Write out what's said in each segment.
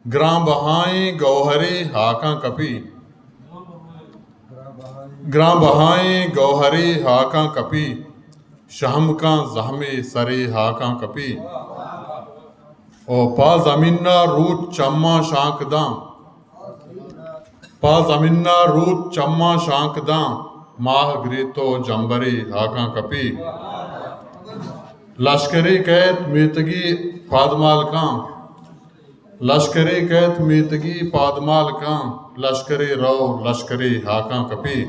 ग्रां बहाएं गौहरे हाका कपी, ग्रां बहाएं गौहरे हाका कपी, शहम का जहमे सरे हाका कपी। ओ पा जमीना रूत चम्मा शांकदा, पा जमीना रूत चम्मा शांकदा, माह ग्रेतो जंबरे हाका कपी। लश्करी कैत मीतगी पादमाल का, लश्करी कैत मीतगी पादमाल का, लश्करी रो लश्करी हाका कपी।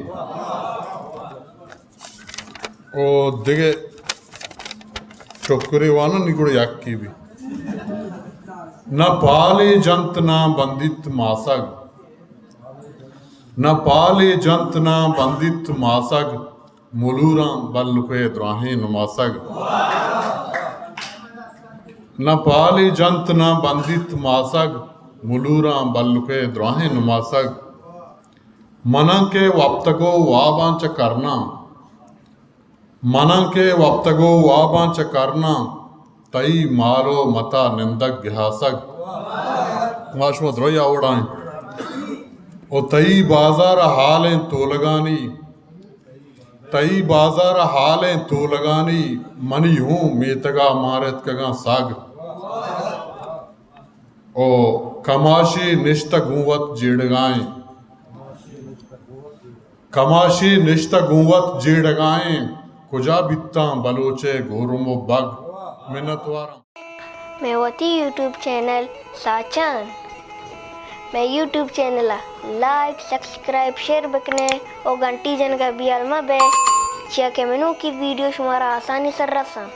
ओ दिगे टोकरे वाला निगुड़ याक्की भी न पाले जंत ना बंदित मासग, न पाले जंत ना बंदित मासग, मुलूरा बल्लुके द्राहे नुमासग। न पाले जंत ना बंदित मासग, मुलूरा बल्लुके द्राहे नुमासग। मना के वप्तगो वाबांच करना, मना के वप्तगो वाबांच करना, तई मारो मता निंदक घासग। माशमत रोया उड़ाएं ओ तई बाजार हालें तोलगानी, तई बाजार हालें तोलगानी, मनी हूँ मेतगा मारत कगा साग। ओ कमाशी निश्त गुवत जेड़गाएं, कमाशी निश्त गुवत जेड़गाएं, कुजा बित्ता बलोचे गोरुमो बग मिन्नतवारा। मैं होती यूट्यूब चैनल साचान, मैं YouTube channel like subscribe share बकने और घंटी जन का भी अलमा बे चिया के मेनू की वीडियो शुमारा आसानी से रसा।